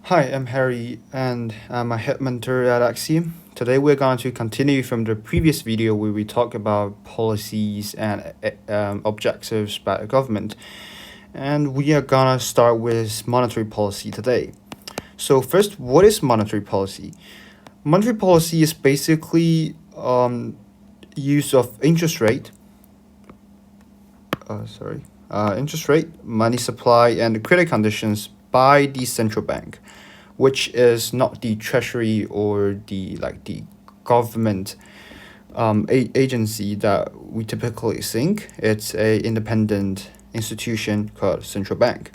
Hi, I'm Harry, and I'm a head mentor at AiXiom. Today, we're going to continue from the previous video where we talk about policies and objectives by the government. And we are going to start with monetary policy today. So, first, what is monetary policy? Monetary policy is basically use of interest rate, interest rate, money supply, and credit conditions by the central bank, which is not the treasury or the government agency that we typically think. It's a independent institution called central bank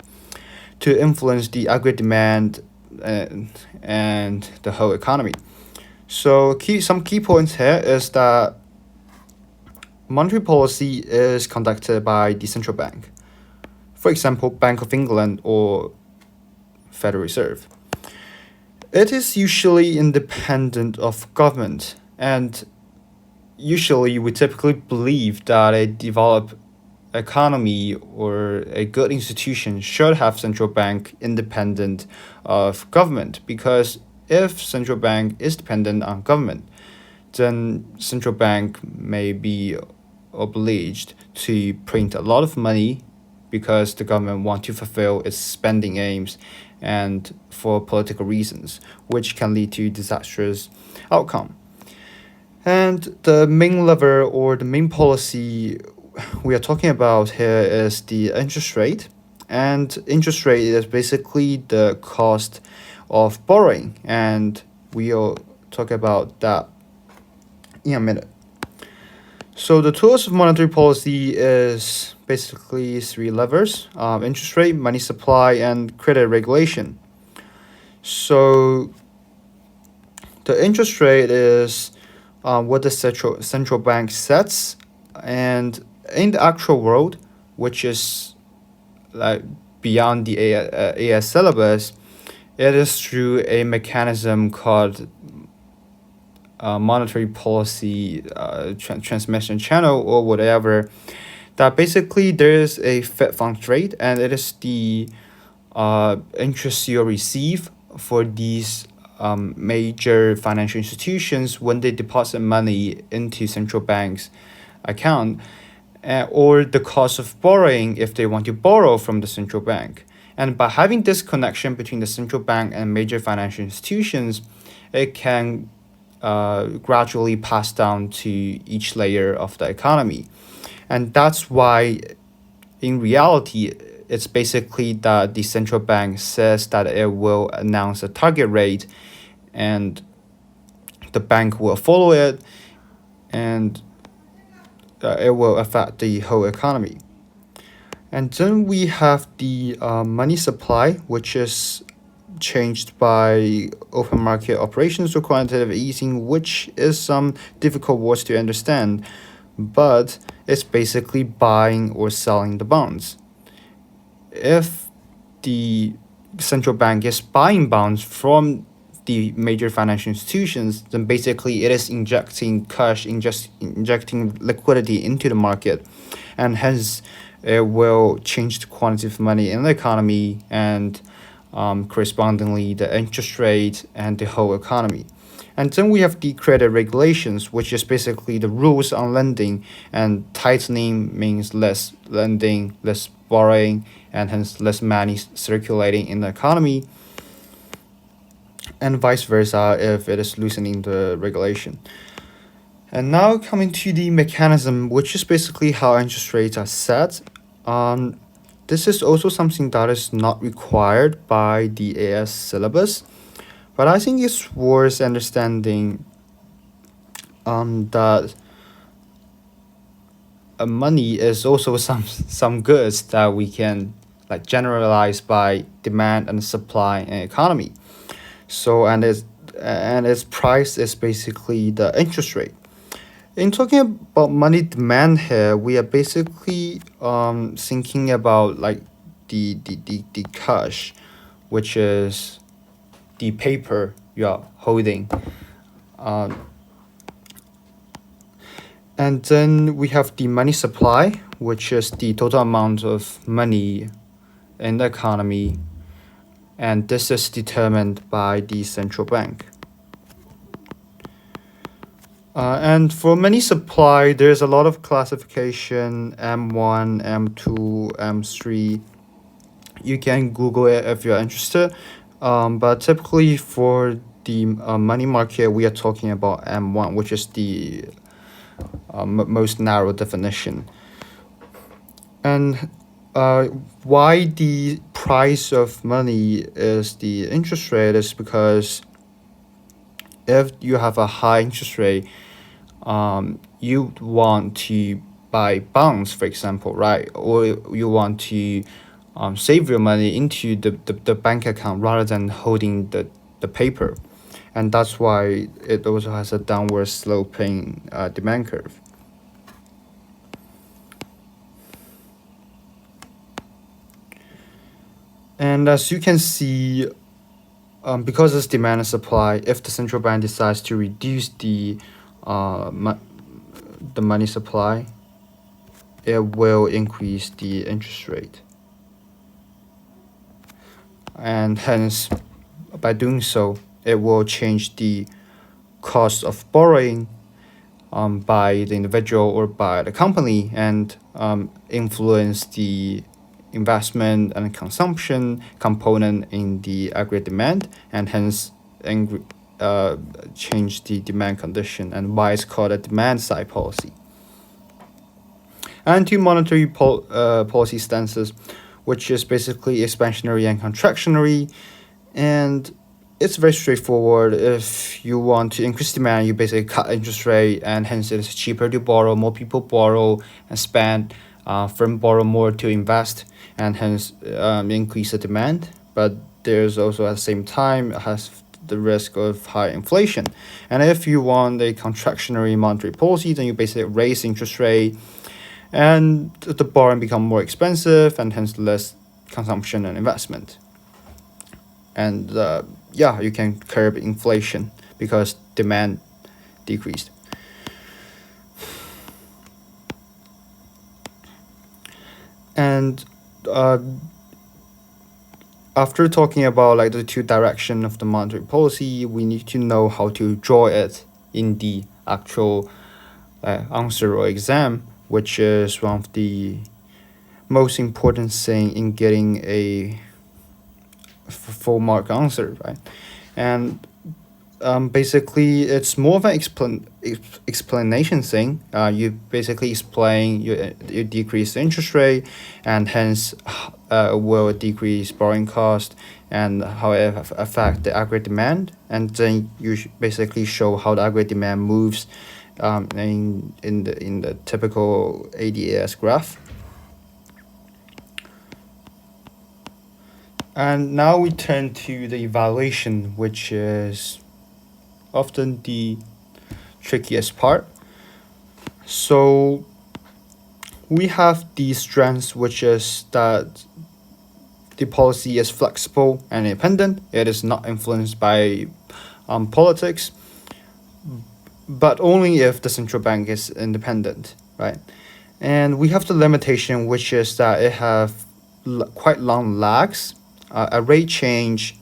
to influence the aggregate demand and the whole economy. So some key points here is that monetary policy is conducted by the central bank. For example, Bank of England or Federal Reserve. It is usually independent of government, and usually we typically believe that a developed economy or a good institution should have central bank independent of government, because if central bank is dependent on government, then central bank may be obliged to print a lot of money because the government want to fulfill its spending aims and for political reasons, which can lead to disastrous outcome. And the main lever or the main policy we are talking about here is the interest rate. And interest rate is basically the cost of borrowing, and we'll talk about that in a minute. So the tools of monetary policy is basically three levers: interest rate, money supply, and credit regulation. So the interest rate is what the central bank sets, and in the actual world, which is like beyond the AS syllabus, it is through a mechanism called monetary policy transmission channel or whatever, that basically there is a Fed funds rate, and it is the interest you receive for these major financial institutions when they deposit money into central bank's account, or the cost of borrowing if they want to borrow from the central bank. And by having this connection between the central bank and major financial institutions, it can gradually pass down to each layer of the economy. And that's why, in reality, it's basically that the central bank says that it will announce a target rate, and the bank will follow it, and it will affect the whole economy. And then we have the money supply, which is changed by open market operations or quantitative easing, which is some difficult words to understand, but it's basically buying or selling the bonds. If the central bank is buying bonds from the major financial institutions, then basically it is injecting cash, injecting liquidity into the market, and hence it will change the quantity of money in the economy, and correspondingly the interest rate and the whole economy. And then we have the credit regulations, which is basically the rules on lending, and tightening means less lending, less borrowing, and hence less money circulating in the economy, and vice versa if it is loosening the regulation. And now coming to the mechanism, which is basically how interest rates are set. This is also something that is not required by the AS syllabus, but I think it's worth understanding that money is also some goods that we can like generalize by demand and supply and economy. So and its price is basically the interest rate. In talking about money demand here, we are basically thinking about like the cash, which is the paper you are holding. And then we have the money supply, which is the total amount of money in the economy. and this is determined by the central bank. And for money supply, there's a lot of classification: M1, M2, M3. You can Google it if you're interested. But typically for the money market, we are talking about M1, which is the most narrow definition. And why the price of money is the interest rate is because if you have a high interest rate, you want to buy bonds, for example, right? Or you want to save your money into the bank account rather than holding the paper. And that's why it also has a downward sloping demand curve. And as you can see, because it's demand and supply, if the central bank decides to reduce the money supply, it will increase the interest rate. And hence, by doing so, it will change the cost of borrowing by the individual or by the company, and influence the investment and consumption component in the aggregate demand, and hence change the demand condition, and why it's called a demand side policy. And two monetary policy stances, which is basically expansionary and contractionary. And it's very straightforward. If you want to increase demand, you basically cut interest rate, and hence it is cheaper to borrow. More people borrow and spend. Firm borrow more to invest, and hence increase the demand. But there's also at the same time has the risk of high inflation. And if you want a contractionary monetary policy, then you basically raise interest rate, and the borrowing become more expensive, and hence less consumption and investment. And you can curb inflation because demand decreased. And after talking about like the two direction of the monetary policy, we need to know how to draw it in the actual answer or exam, which is one of the most important thing in getting a full mark answer, right? And basically it's more of an explanation thing. You basically explain you decrease the interest rate, and hence will decrease borrowing cost, and how it affect the aggregate demand, and then you basically show how the aggregate demand moves in the typical ADAS graph. And now we turn to the evaluation, which is often the trickiest part. So we have the strengths, which is that the policy is flexible and independent. It is not influenced by politics, but only if the central bank is independent, right? And we have the limitation, which is that it have quite long lags. A rate change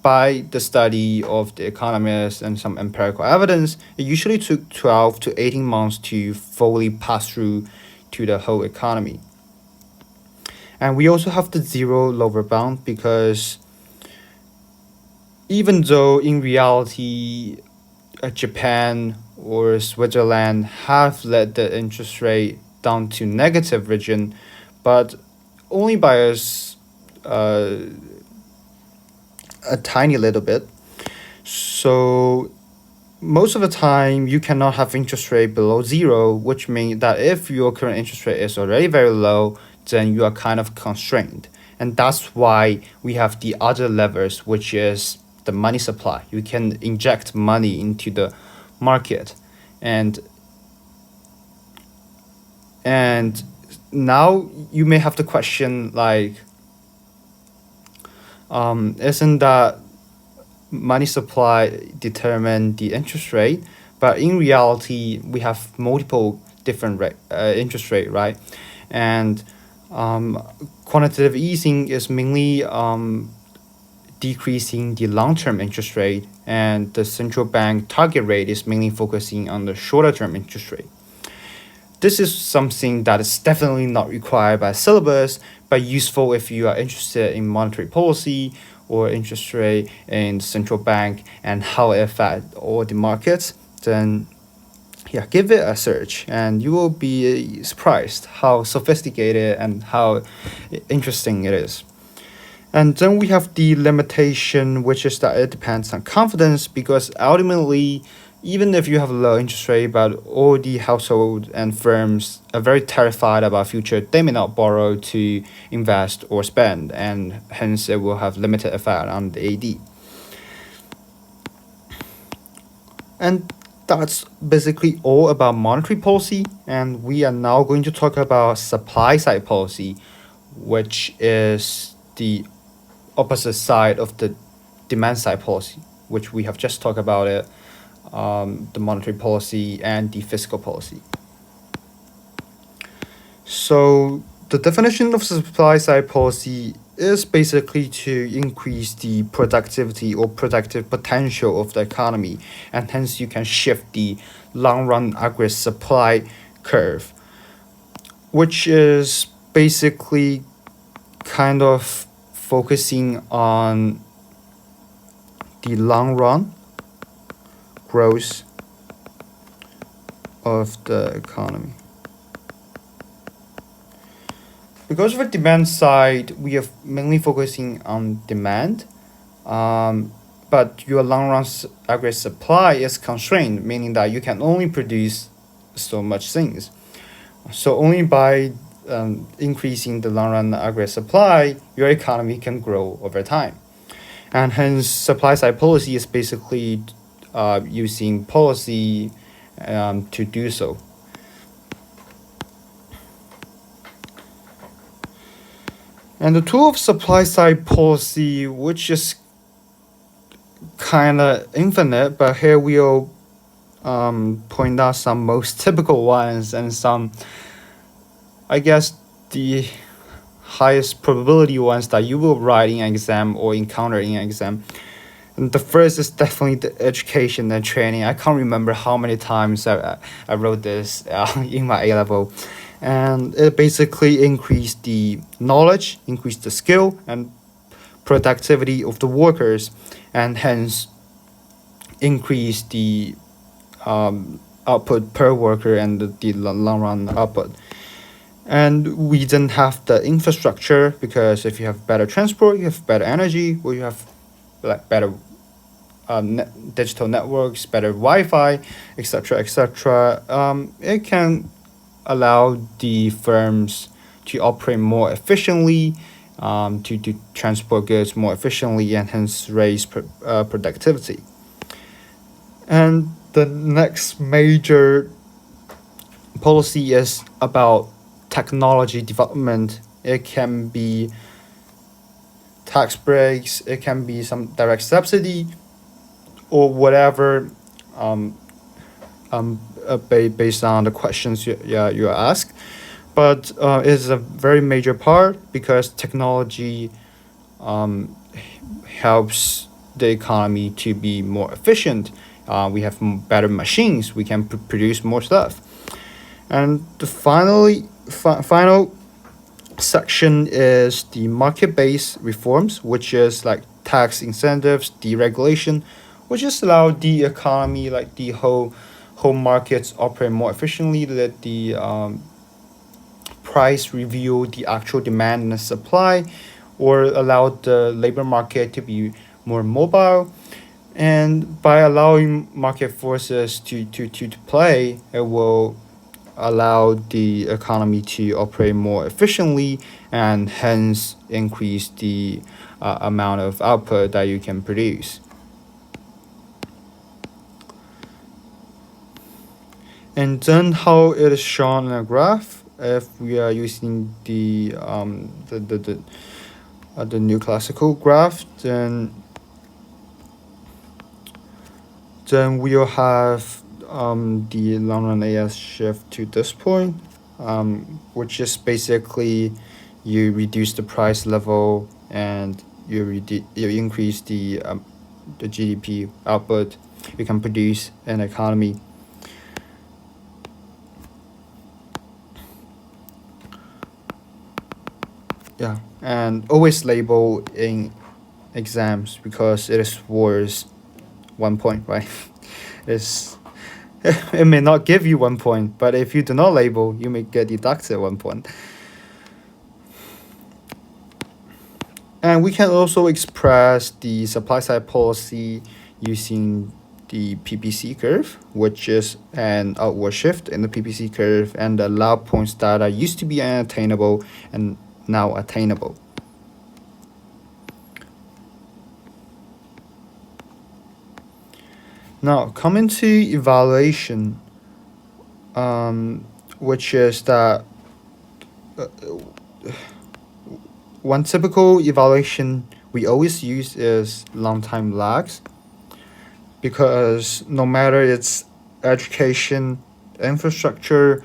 by the study of the economists and some empirical evidence, it usually took 12 to 18 months to fully pass through to the whole economy. And we also have the zero lower bound, because even though in reality Japan or Switzerland have let the interest rate down to negative region, but only by a tiny little bit. So most of the time you cannot have interest rate below zero, which means that if your current interest rate is already very low, then you are kind of constrained. And that's why we have the other levers, which is the money supply. You can inject money into the market, and now you may have the question like, isn't that money supply determine the interest rate? But in reality, we have multiple different interest rate, right? And quantitative easing is mainly decreasing the long-term interest rate, and the central bank target rate is mainly focusing on the shorter-term interest rate. This is something that is definitely not required by syllabus, but useful if you are interested in monetary policy or interest rate in the central bank and how it affects all the markets. Then yeah, give it a search and you will be surprised how sophisticated and how interesting it is. And then we have the limitation, which is that it depends on confidence, because ultimately, even if you have a low interest rate, but all the households and firms are very terrified about future, they may not borrow to invest or spend, and hence it will have limited effect on the AD. And that's basically all about monetary policy, and we are now going to talk about supply side policy, which is the opposite side of the demand side policy, which we have just talked about it, the monetary policy and the fiscal policy. So the definition of supply side policy is basically to increase the productivity or productive potential of the economy, and hence you can shift the long run aggregate supply curve, which is basically kind of focusing on the long run growth of the economy. Because of the demand side, we are mainly focusing on demand, but your long run aggregate supply is constrained, meaning that you can only produce so much things. So only by increasing the long run aggregate supply, your economy can grow over time. And hence, supply side policy is basically using policy to do so. And the tool of supply side policy, which is kind of infinite, but here we'll point out some most typical ones and some, I guess, the highest probability ones that you will write in an exam or encounter in an exam. And the first is definitely the education and training. I can't remember how many times I wrote this in my A-level. And it basically increased the knowledge, increased the skill and productivity of the workers, and hence increase the output per worker and the long run output. And we didn't have the infrastructure, because if you have better transport, you have better energy, or you have like better digital networks, better Wi-Fi, etc., it can allow the firms to operate more efficiently, to transport goods more efficiently, and hence raise productivity. And the next major policy is about technology development. It can be tax breaks, it can be some direct subsidy, or whatever, based on the questions you ask. But it is a very major part, because technology helps the economy to be more efficient. We have better machines, we can produce more stuff. And the final section is the market-based reforms, which is like tax incentives, deregulation, which just allow the economy, like the whole markets, operate more efficiently, let the price reveal the actual demand and the supply, or allow the labor market to be more mobile. And by allowing market forces to play, it will allow the economy to operate more efficiently, and hence increase the amount of output that you can produce. And then how it is shown in a graph, if we are using the new classical graph, then we'll have the long run AS shift to this point, which is basically you reduce the price level and you increase the GDP output you can produce an economy. Yeah, and always label in exams because it is worth 1 point, right? it's it may not give you 1 point, but if you do not label, you may get deducted 1 point. And we can also express the supply side policy using the PPC curve, which is an outward shift in the PPC curve and allow points that are used to be unattainable and now attainable. Now, coming to evaluation, which is that one typical evaluation we always use is long time lags, because no matter it's education, infrastructure,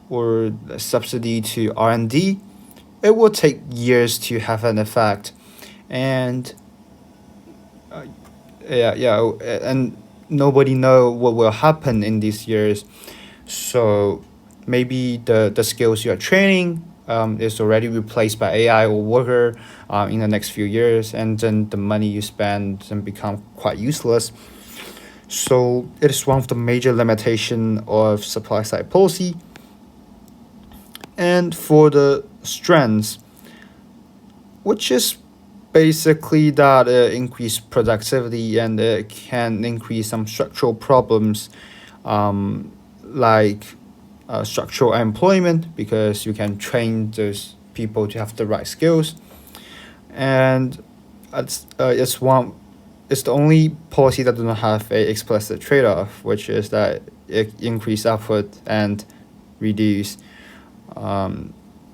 or subsidy to R&D, it will take years to have an effect. And and nobody know what will happen in these years. So maybe the skills you are training is already replaced by AI or worker in the next few years, and then the money you spend then become quite useless. So it is one of the major limitation of supply side policy. And for the strengths, which is basically that increase productivity and can increase some structural problems, like structural employment, because you can train those people to have the right skills. And it's the only policy that does not have a explicit trade-off, which is that it increase output and reduce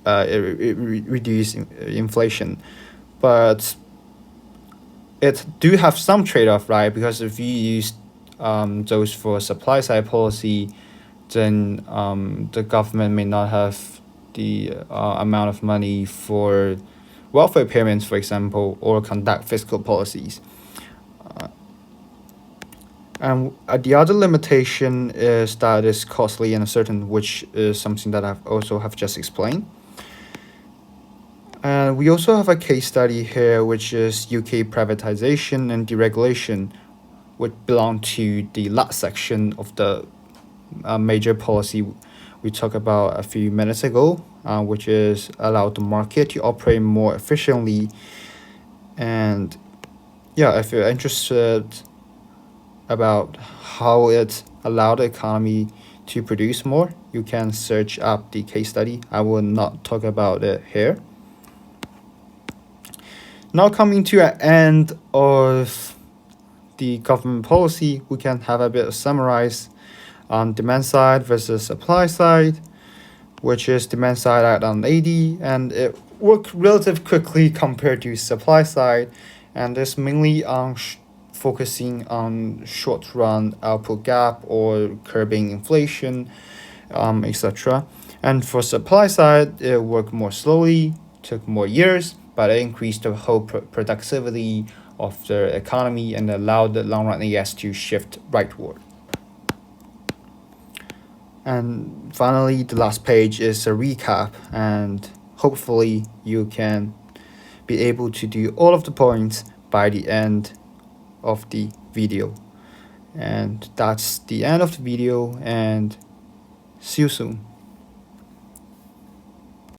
reduce inflation. But it do have some trade-off, right? Because if you use those for supply side policy, then the government may not have the amount of money for welfare payments, for example, or conduct fiscal policies. And the other limitation is that it's costly and uncertain, which is something that I've also have just explained. And we also have a case study here, which is UK privatization and deregulation, which belong to the last section of the major policy we talked about a few minutes ago, which is allow the market to operate more efficiently. And yeah, if you're interested about how it allowed the economy to produce more, you can search up the case study. I will not talk about it here. Now coming to an end of the government policy, we can have a bit of summarize on demand side versus supply side, which is demand side at on 80, and it worked relatively quickly compared to supply side, and it's mainly on focusing on short run output gap or curbing inflation, etc. And for supply side, it worked more slowly, took more years, but it increased the whole productivity of the economy and allowed the long run AS to shift rightward. And finally, the last page is a recap, and hopefully you can be able to do all of the points by the end of the video. And that's the end of the video, and see you soon.